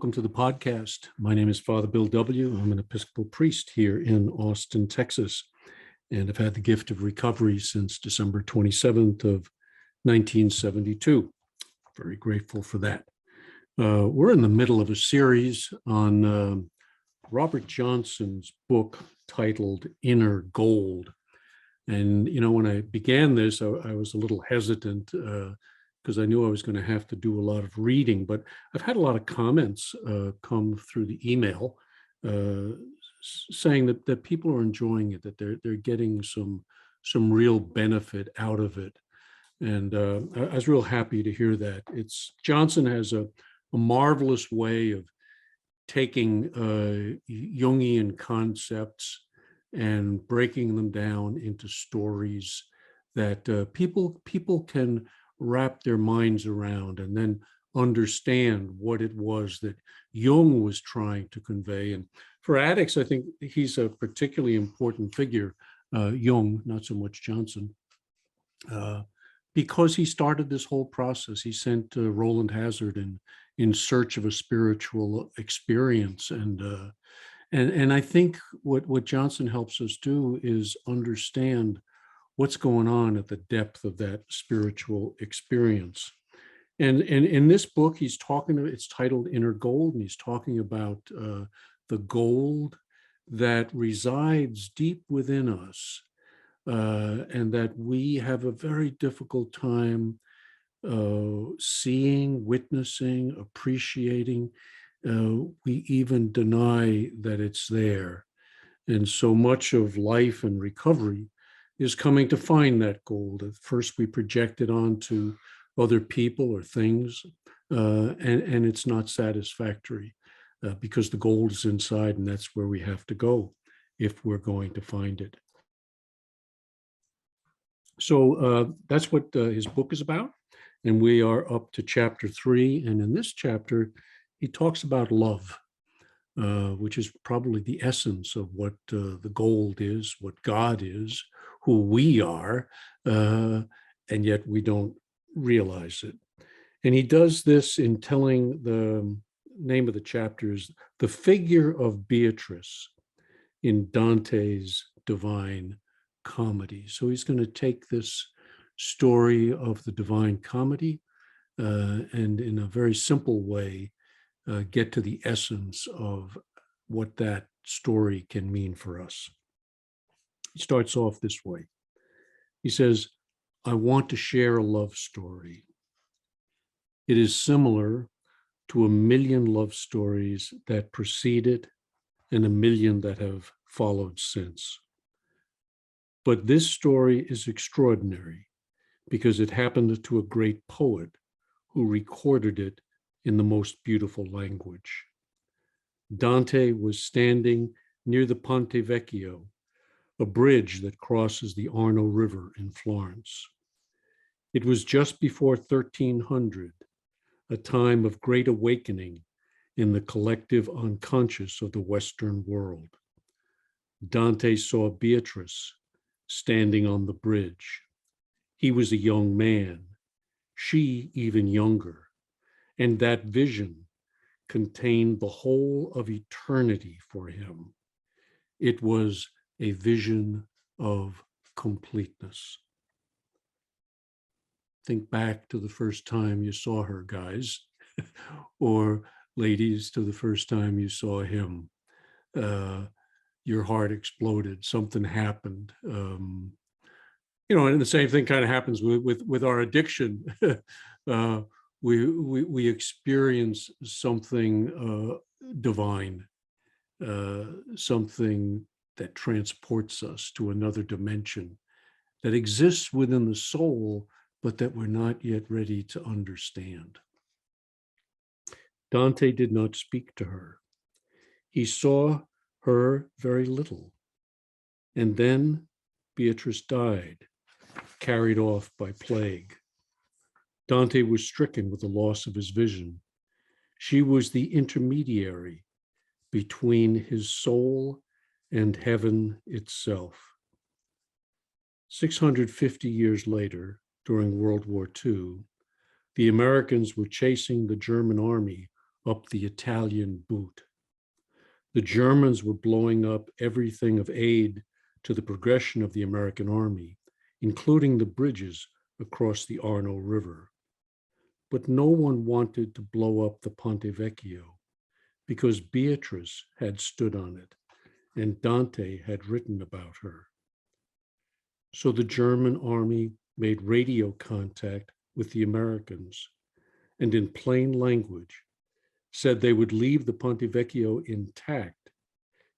welcome to the podcast. My name is Father Bill W. I'm an Episcopal priest here in Austin, Texas, and I've had the gift of recovery since December 27th of 1972. Very grateful for that. We're in the middle of a series on Robert Johnson's book titled Inner Gold. And, you know, when I began this, I was a little hesitant because I knew I was going to have to do a lot of reading, but I've had a lot of comments come through the email saying that people are enjoying it, that they're getting some real benefit out of it. And I was real happy to hear that. Johnson has a marvelous way of taking Jungian concepts and breaking them down into stories that people can wrap their minds around and then understand what it was that Jung was trying to convey. And for addicts, I think he's a particularly important figure, Jung, not so much Johnson, because he started this whole process. He sent Roland Hazard in search of a spiritual experience. And I think what Johnson helps us do is understand what's going on at the depth of that spiritual experience. And in this book, it's titled Inner Gold, and he's talking about the gold that resides deep within us, and that we have a very difficult time seeing, witnessing, appreciating. We even deny that it's there. And so much of life and recovery is coming to find that gold. At first, we project it onto other people or things, and it's not satisfactory because the gold is inside, and that's where we have to go if we're going to find it. So that's what his book is about. And we are up to chapter 3. And in this chapter, he talks about love, which is probably the essence of what the gold is, what God is, who we are, and yet we don't realize it. And he does this in telling the name of the chapters, the figure of Beatrice in Dante's Divine Comedy. So he's going to take this story of the Divine Comedy and in a very simple way get to the essence of what that story can mean for us. He starts off this way. He says, I want to share a love story. It is similar to a million love stories that preceded and a million that have followed since. But this story is extraordinary because it happened to a great poet who recorded it in the most beautiful language. Dante was standing near the Ponte Vecchio, a bridge that crosses the Arno River in Florence. It was just before 1300, a time of great awakening in the collective unconscious of the Western world. Dante saw Beatrice standing on the bridge. He was a young man, she even younger, and that vision contained the whole of eternity for him. It was a vision of completeness. Think back to the first time you saw her, guys, or ladies, to the first time you saw him. Your heart exploded, something happened. And the same thing kind of happens with our addiction. We experience something divine, something that transports us to another dimension that exists within the soul, but that we're not yet ready to understand. Dante did not speak to her. He saw her very little. And then Beatrice died, carried off by plague. Dante was stricken with the loss of his vision. She was the intermediary between his soul and heaven itself. 650 years later, during World War II, the Americans were chasing the German army up the Italian boot. The Germans were blowing up everything of aid to the progression of the American army, including the bridges across the Arno River. But no one wanted to blow up the Ponte Vecchio because Beatrice had stood on it and Dante had written about her. So the German army made radio contact with the Americans and in plain language said they would leave the Ponte Vecchio intact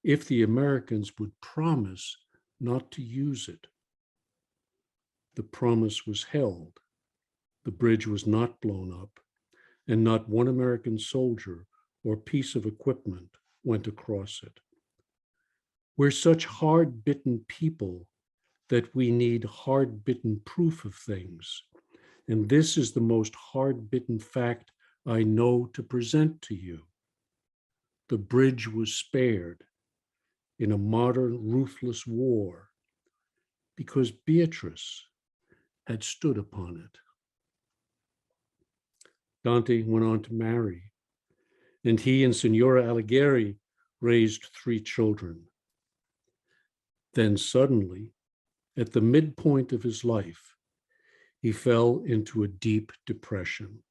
if the Americans would promise not to use it. The promise was held. The bridge was not blown up, and not one American soldier or piece of equipment went across it. We're such hard-bitten people that we need hard-bitten proof of things. And this is the most hard-bitten fact I know to present to you. The bridge was spared in a modern ruthless war because Beatrice had stood upon it. Dante went on to marry, and he and Signora Alighieri raised 3 children. Then suddenly, at the midpoint of his life, he fell into a deep depression.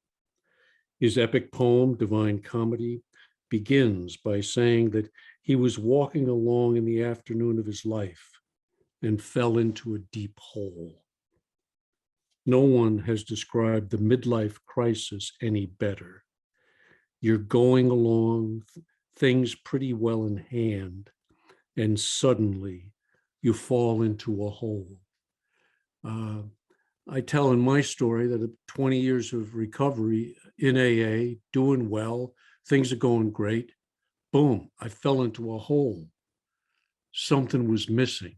His epic poem, Divine Comedy, begins by saying that he was walking along in the afternoon of his life and fell into a deep hole. No one has described the midlife crisis any better. You're going along, things pretty well in hand, and suddenly you fall into a hole. I tell in my story that 20 years of recovery in AA, doing well, things are going great. Boom, I fell into a hole. Something was missing.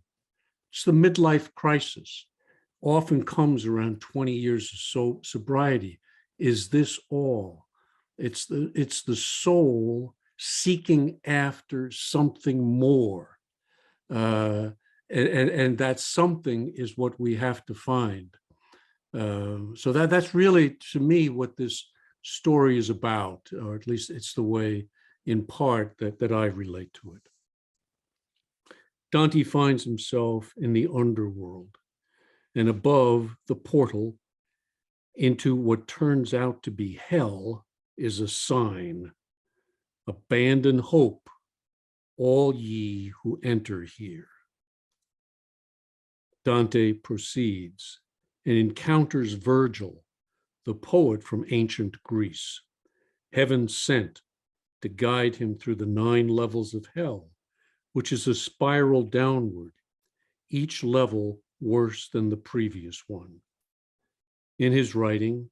It's the midlife crisis. Often comes around 20 years of sobriety. Is this all? It's the soul seeking after something more. And that something is what we have to find. So that's really, to me, what this story is about, or at least it's the way, in part, that I relate to it. Dante finds himself in the underworld, and above the portal into what turns out to be hell is a sign: abandon hope, all ye who enter here. Dante proceeds and encounters Virgil, the poet from ancient Greece, heaven sent to guide him through the 9 levels of hell, which is a spiral downward, each level worse than the previous one. In his writing,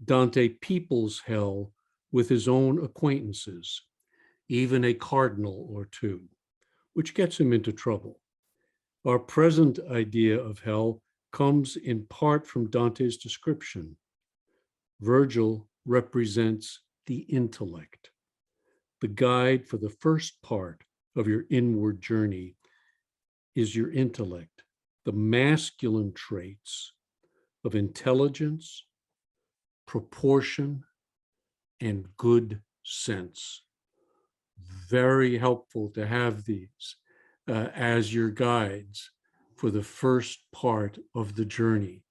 Dante peoples hell with his own acquaintances, even a cardinal or 2, which gets him into trouble. Our present idea of hell comes in part from Dante's description. Virgil represents the intellect. The guide for the first part of your inward journey is your intellect, the masculine traits of intelligence, proportion, and good sense. Very helpful to have these as your guides for the first part of the journey.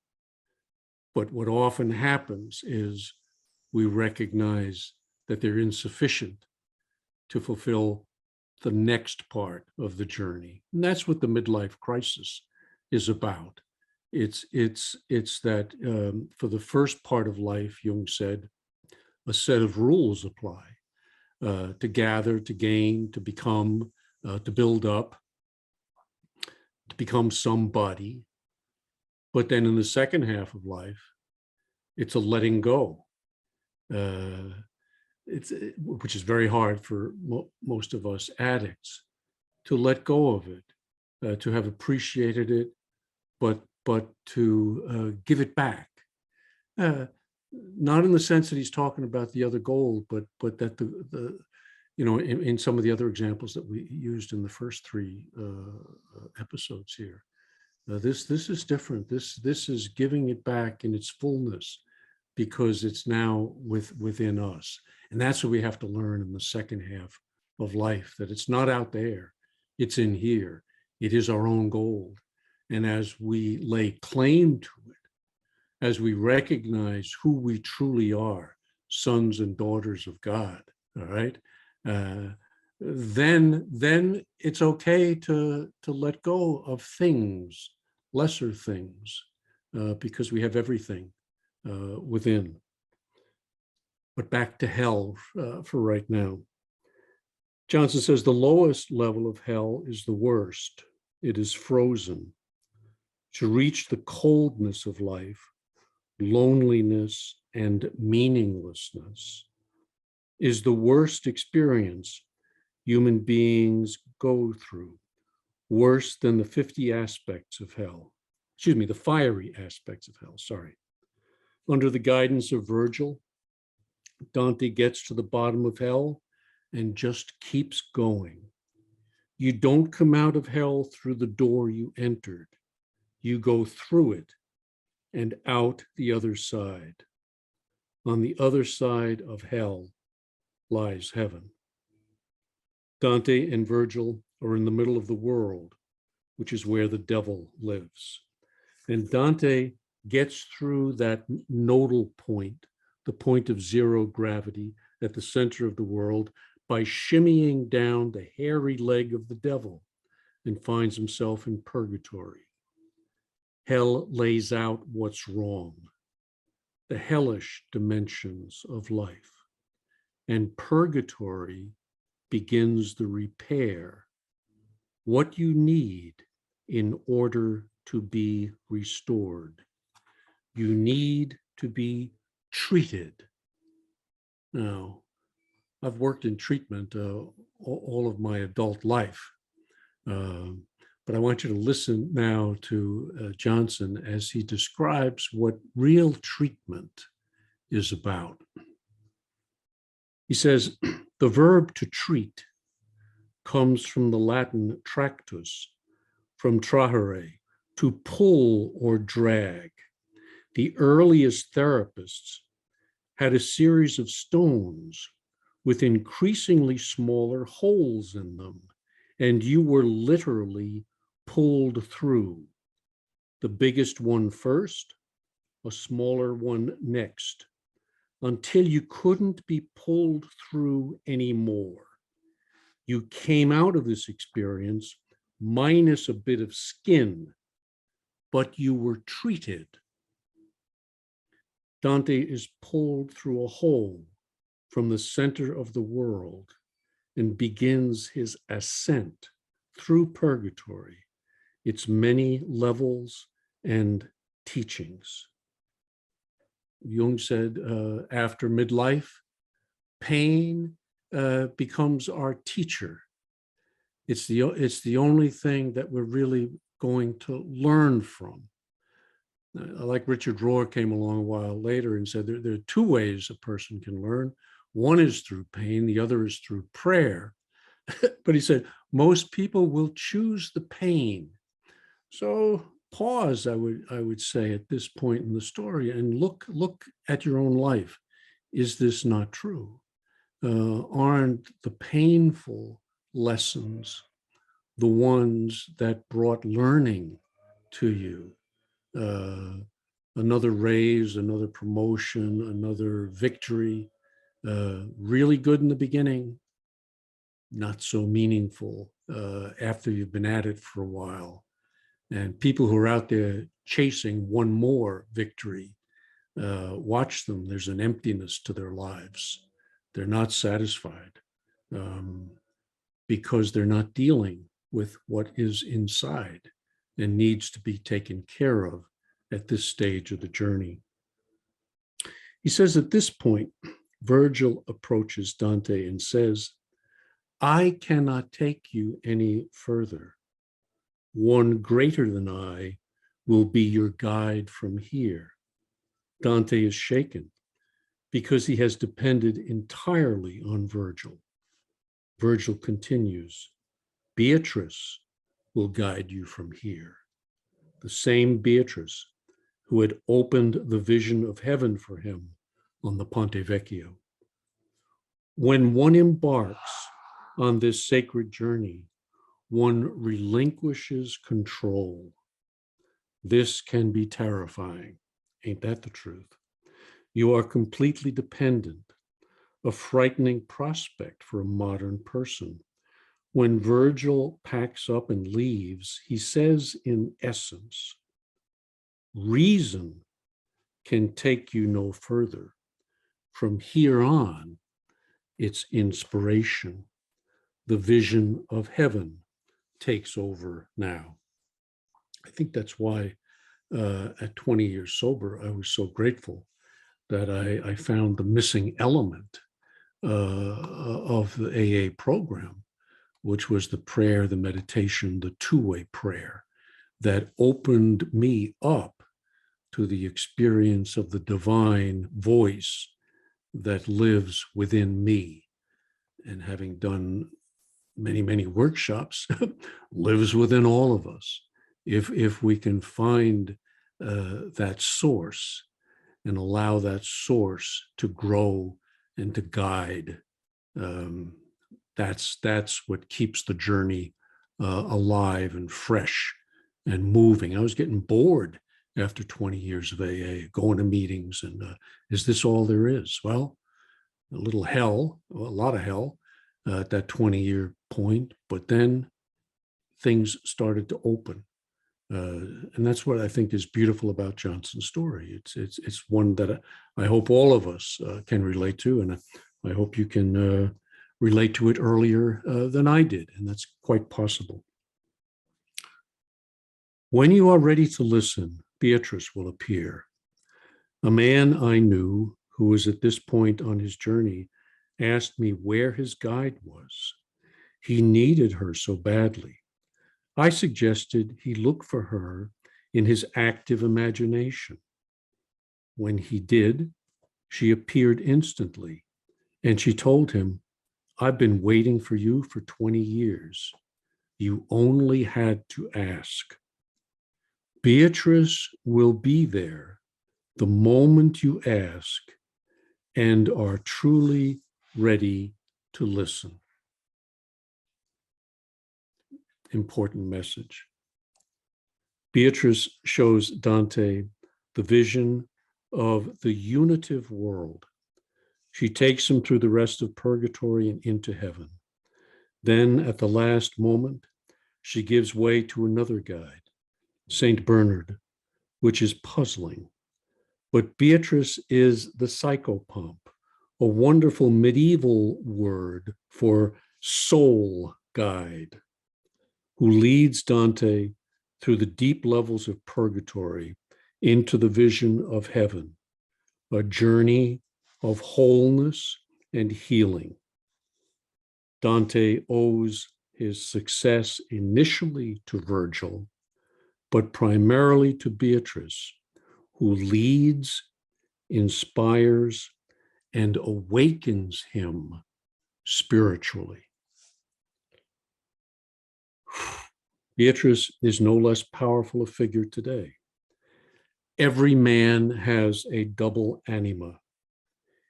But what often happens is we recognize that they're insufficient to fulfill the next part of the journey. And that's what the midlife crisis is about. It's that for the first part of life, Jung said, a set of rules apply to gather, to gain, to become, to build up, to become somebody. But then in the second half of life, it's a letting go. Which is very hard for most of us addicts, to let go of it, to have appreciated it, but to give it back. Not in the sense that he's talking about the other gold, but that the in some of the other examples that we used in the first 3 episodes here, this is different. This is giving it back in its fullness, because it's now within us. And that's what we have to learn in the second half of life, that it's not out there, it's in here. It is our own gold. And as we lay claim to it, as we recognize who we truly are, sons and daughters of God, all right, then it's okay to let go of things, lesser things, because we have everything within. But back to hell for right now. Johnson says the lowest level of hell is the worst. It is frozen. To reach the coldness of life, loneliness, and meaninglessness is the worst experience human beings go through, worse than the 50 aspects of hell. Excuse me, the fiery aspects of hell, sorry. Under the guidance of Virgil, Dante gets to the bottom of hell and just keeps going. You don't come out of hell through the door you entered. You go through it and out the other side. On the other side of hell lies heaven. Dante and Virgil are in the middle of the world, which is where the devil lives. And Dante gets through that nodal point, the point of zero gravity at the center of the world, by shimmying down the hairy leg of the devil, and finds himself in purgatory. Hell lays out what's wrong, the hellish dimensions of life. And purgatory begins the repair, what you need in order to be restored. You need to be treated. Now, I've worked in treatment all of my adult life, but I want you to listen now to Johnson as he describes what real treatment is about. He says, the verb to treat comes from the Latin tractus, from trahere, to pull or drag. The earliest therapists had a series of stones with increasingly smaller holes in them, and you were literally pulled through. The biggest one first, a smaller one next, until you couldn't be pulled through anymore. You came out of this experience minus a bit of skin, but you were treated. Dante is pulled through a hole from the center of the world and begins his ascent through purgatory, its many levels and teachings. Jung said after midlife, pain becomes our teacher. It's the only thing that we're really going to learn from. Like Richard Rohr came along a while later and said there are two ways a person can learn. One is through pain, the other is through prayer. But he said, most people will choose the pain. So pause, I would say, at this point in the story and look at your own life. Is this not true? Aren't the painful lessons the ones that brought learning to you? Another raise, another promotion, another victory, really good in the beginning, not so meaningful after you've been at it for a while. And people who are out there chasing one more victory, watch them. There's an emptiness to their lives. They're not satisfied because they're not dealing with what is inside and needs to be taken care of at this stage of the journey. He says at this point, Virgil approaches Dante and says, I cannot take you any further. One greater than I will be your guide from here. Dante is shaken because he has depended entirely on Virgil. Virgil continues, Beatrice will guide you from here. The same Beatrice who had opened the vision of heaven for him on the Ponte Vecchio. When one embarks on this sacred journey, one relinquishes control. This can be terrifying. Ain't that the truth? You are completely dependent, a frightening prospect for a modern person. When Virgil packs up and leaves, he says, in essence, reason can take you no further. From here on, it's inspiration. The vision of heaven takes over now. I think that's why at 20 years sober, I was so grateful that I found the missing element of the AA program, which was the prayer, the meditation, the two-way prayer that opened me up to the experience of the divine voice that lives within me. And having done many, many workshops, lives within all of us. If we can find that source and allow that source to grow and to guide, that's what keeps the journey alive and fresh and moving. I was getting bored after 20 years of AA, going to meetings, and is this all there is? Well, a little hell, a lot of hell at that 20-year point, but then things started to open. And that's what I think is beautiful about Johnson's story. It's one that I hope all of us can relate to, and I hope you can relate to it earlier than I did, and that's quite possible. When you are ready to listen, Beatrice will appear. A man I knew who was at this point on his journey asked me where his guide was. He needed her so badly. I suggested he look for her in his active imagination. When he did, she appeared instantly, and she told him, "I've been waiting for you for 20 years. You only had to ask." Beatrice will be there the moment you ask and are truly ready to listen. Important message. Beatrice shows Dante the vision of the unitive world. She takes him through the rest of purgatory and into heaven. Then, at the last moment, she gives way to another guide, Saint Bernard, which is puzzling. But Beatrice is the psychopomp, a wonderful medieval word for soul guide, who leads Dante through the deep levels of purgatory into the vision of heaven, a journey of wholeness and healing. Dante owes his success initially to Virgil, but primarily to Beatrice, who leads, inspires, and awakens him spiritually. Beatrice is no less powerful a figure today. Every man has a double anima.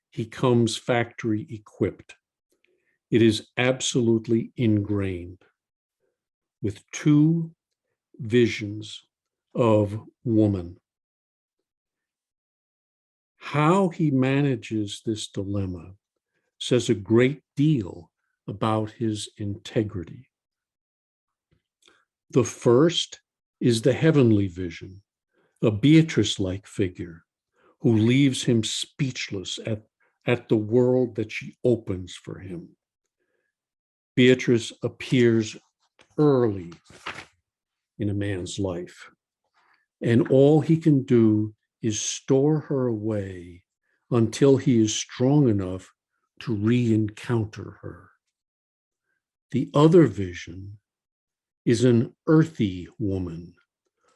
He comes factory equipped. It is absolutely ingrained with two visions of woman. How he manages this dilemma says a great deal about his integrity. The first is the heavenly vision, a Beatrice-like figure who leaves him speechless at the world that she opens for him. Beatrice appears early in a man's life, and all he can do is store her away until he is strong enough to re-encounter her. The other vision is an earthy woman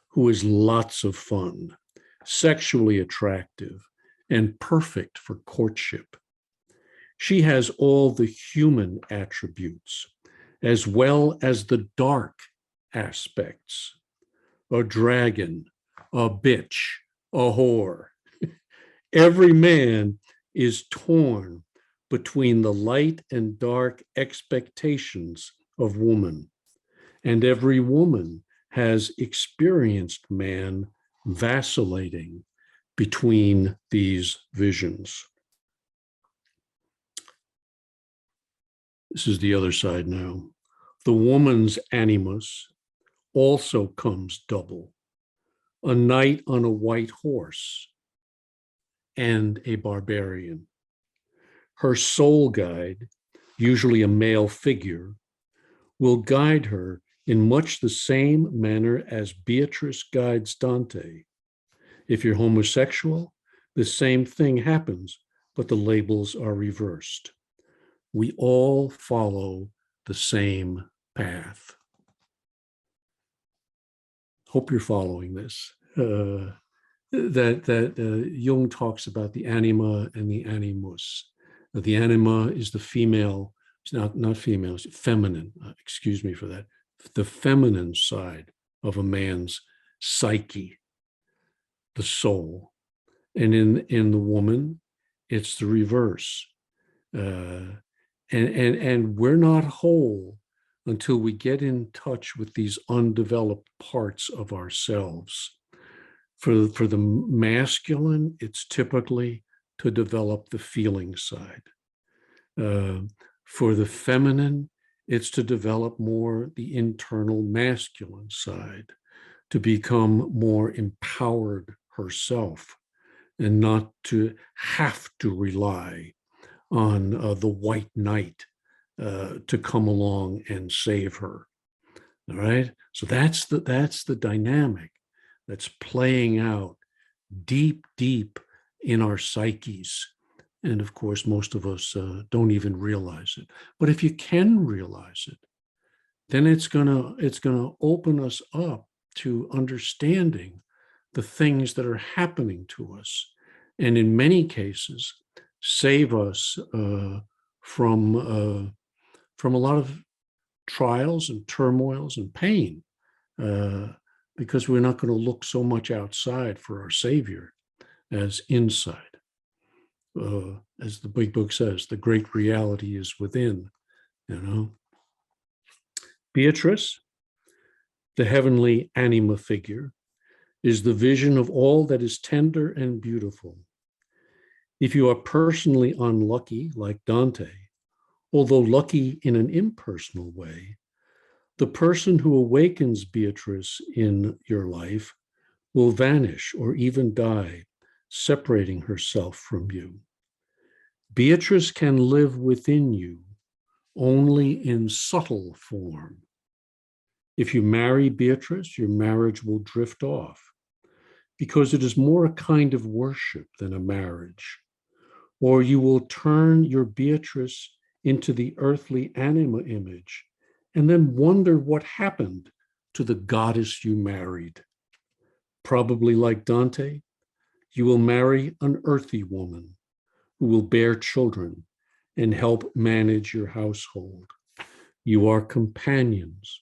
who is lots of fun, sexually attractive, and perfect for courtship. She has all the human attributes, as well as the dark aspects: a dragon, a bitch, a whore. Every man is torn between the light and dark expectations of woman, and every woman has experienced man vacillating between these visions. This is the other side now. The woman's animus also comes double: a knight on a white horse and a barbarian. Her soul guide, usually a male figure, will guide her in much the same manner as Beatrice guides Dante. If you're homosexual, the same thing happens, but the labels are reversed. We all follow the same path. Hope you're following this. Jung talks about the anima and the animus. The anima is the female, it's not female, it's feminine. Excuse me for that. The feminine side of a man's psyche, the soul. And in the woman, it's the reverse. And we're not whole until we get in touch with these undeveloped parts of ourselves. For the masculine, it's typically to develop the feeling side. For the feminine, it's to develop more the internal masculine side, to become more empowered herself and not to have to rely on the white knight to come along and save her. All right. So that's the dynamic that's playing out deep in our psyches. And of course, most of us don't even realize it. But if you can realize it, then it's gonna open us up to understanding the things that are happening to us, and in many cases, save us from a lot of trials and turmoils and pain, because we're not going to look so much outside for our Savior as inside. As the big book says, the great reality is within, you know. Beatrice, the heavenly anima figure, is the vision of all that is tender and beautiful. If you are personally unlucky, like Dante, although lucky in an impersonal way, the person who awakens Beatrice in your life will vanish or even die, separating herself from you. Beatrice can live within you only in subtle form. If you marry Beatrice, your marriage will drift off because it is more a kind of worship than a marriage. Or you will turn your Beatrice into the earthly anima image and then wonder what happened to the goddess you married. Probably like Dante, you will marry an earthy woman who will bear children and help manage your household. You are companions,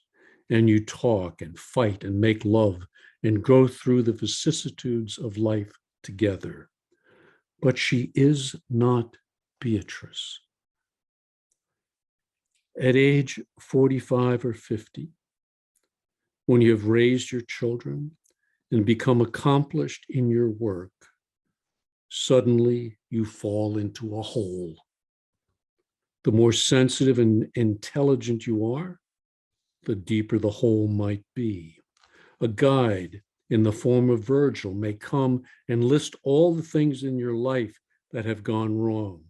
and you talk and fight and make love and go through the vicissitudes of life together. But she is not Beatrice. At age 45 or 50, when you have raised your children and become accomplished in your work, suddenly you fall into a hole. The more sensitive and intelligent you are, the deeper the hole might be. A guide in the form of Virgil may come and list all the things in your life that have gone wrong.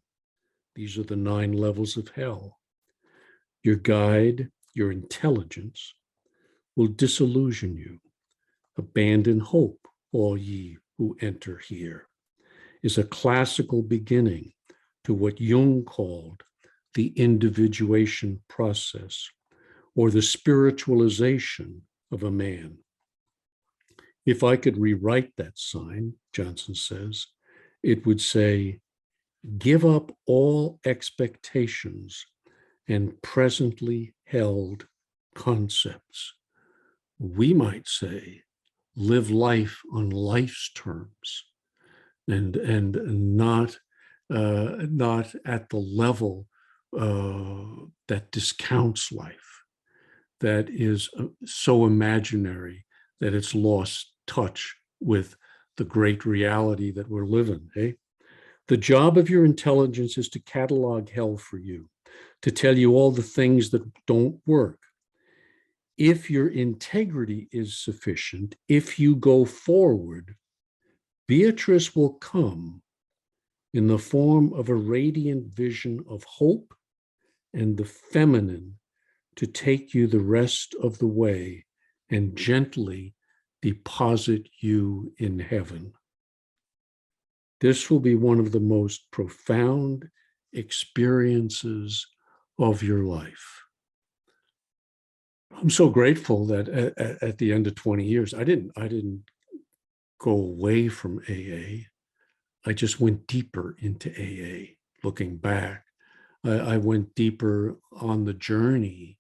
These are the 9 levels of hell. Your guide, your intelligence, will disillusion you. Abandon hope, all ye who enter here, is a classical beginning to what Jung called the individuation process, or the spiritualization of a man. If I could rewrite that sign, Johnson says, it would say, give up all expectations and presently held concepts. We might say, live life on life's terms, and not at the level that discounts life, that is so imaginary that it's lost touch with the great reality that we're living. Hey, the job of your intelligence is to catalog hell for you, to tell you all the things that don't work. If your integrity is sufficient, if you go forward, Beatrice will come in the form of a radiant vision of hope and the feminine to take you the rest of the way and gently deposit you in heaven. This will be one of the most profound experiences of your life. I'm so grateful that at the end of 20 years, I didn't go away from AA. I just went deeper into AA. Looking back, I went deeper on the journey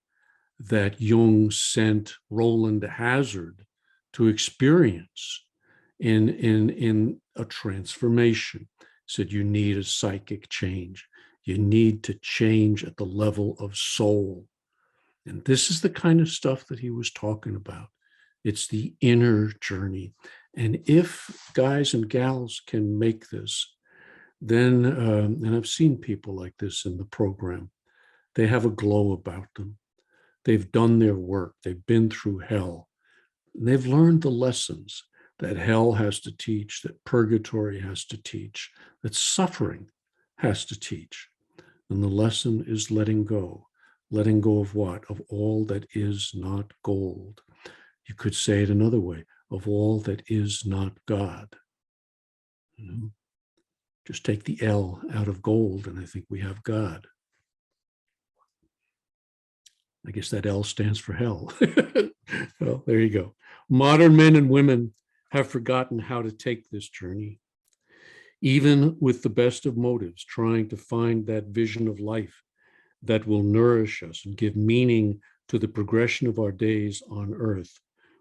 that Jung sent Roland Hazard to experience in a transformation. Said you need a psychic change. You need to change at the level of soul. And this is the kind of stuff that he was talking about. It's the inner journey. And if guys and gals can make this, then, and I've seen people like this in the program, they have a glow about them. They've done their work. They've been through hell. And they've learned the lessons that hell has to teach, that purgatory has to teach, that suffering has to teach. And the lesson is letting go. Letting go of what? Of all that is not gold. You could say it another way, of all that is not God. You know? Just take the L out of gold, and I think we have God. I guess that L stands for hell. Well, there you go. Modern men and women have forgotten how to take this journey. Even with the best of motives, trying to find that vision of life that will nourish us and give meaning to the progression of our days on earth,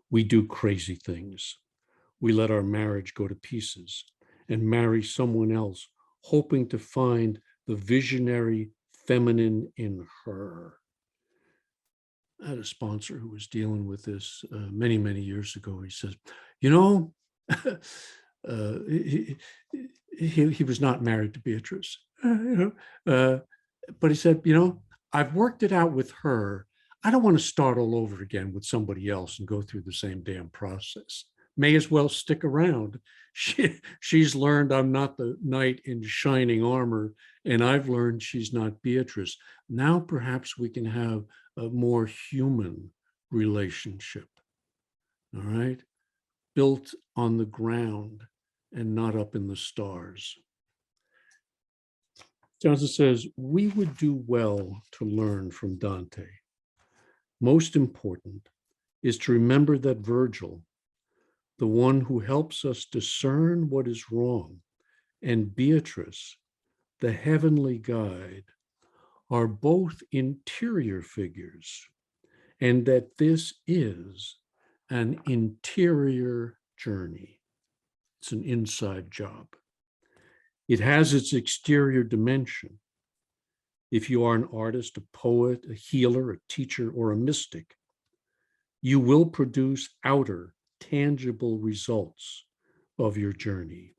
we do crazy things. We let our marriage go to pieces and marry someone else, hoping to find the visionary feminine in her. I had a sponsor who was dealing with this many, many years ago. He says, you know, he was not married to Beatrice, but he said, you know, I've worked it out with her. I don't want to start all over again with somebody else and go through the same damn process. May as well stick around. She's learned I'm not the knight in shining armor, and I've learned she's not Beatrice. Now perhaps we can have a more human relationship, all right? Built on the ground and not up in the stars. Johnson says, we would do well to learn from Dante. Most important is to remember that Virgil, the one who helps us discern what is wrong, and Beatrice, the heavenly guide, are both interior figures, and that this is an interior journey. It's an inside job. It has its exterior dimension. If you are an artist, a poet, a healer, a teacher, or a mystic, you will produce outer, tangible results of your journey.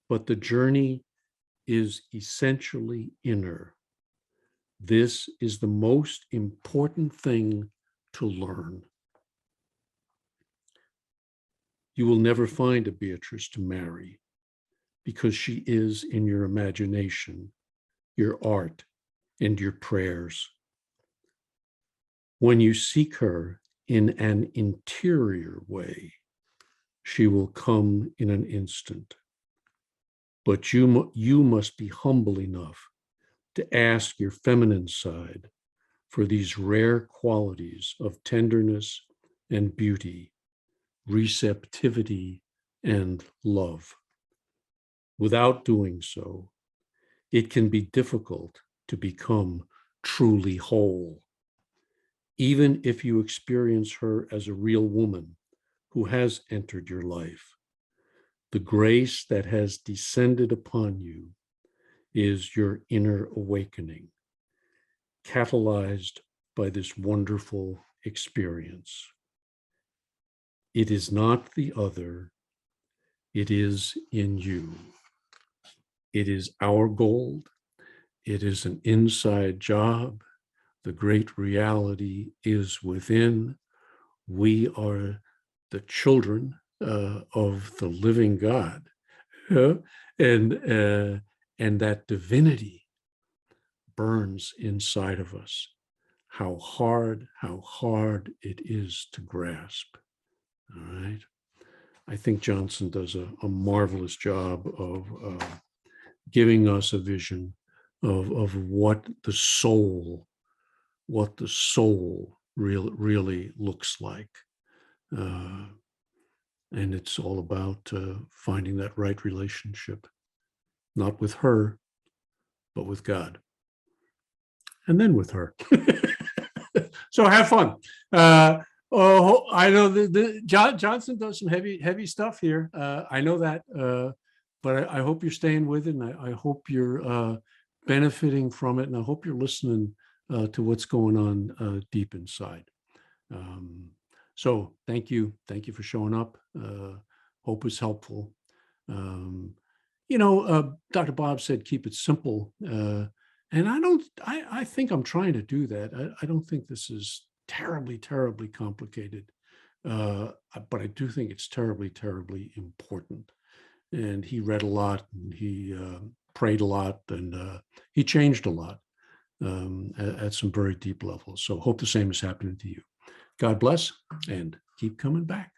But the journey is essentially inner. This is the most important thing to learn. You will never find a Beatrice to marry because she is in your imagination, your art, and your prayers. When you seek her in an interior way, she will come in an instant. But you must be humble enough to ask your feminine side for these rare qualities of tenderness and beauty, receptivity and love. Without doing so, it can be difficult to become truly whole. Even if you experience her as a real woman who has entered your life. The grace that has descended upon you is your inner awakening, catalyzed by this wonderful experience. It is not the other, it is in you. It is our gold. It is an inside job. The great reality is within. We are the children of the living God, and that divinity burns inside of us. How hard it is to grasp. All right. I think Johnson does a marvelous job of giving us a vision of what the soul really looks like. And it's all about finding that right relationship, not with her, but with God. And then with her. So have fun. I know Johnson does some heavy stuff here. I know that, but I hope you're staying with it, and I hope you're benefiting from it, and I hope you're listening to what's going on deep inside. So thank you for showing up. Hope it's helpful. Dr. Bob said keep it simple, and I think I'm trying to do that. I don't think this is terribly complicated, but I do think it's terribly important. And he read a lot, and he prayed a lot, and he changed a lot at some very deep levels. So hope the same is happening to you. God bless, and keep coming back.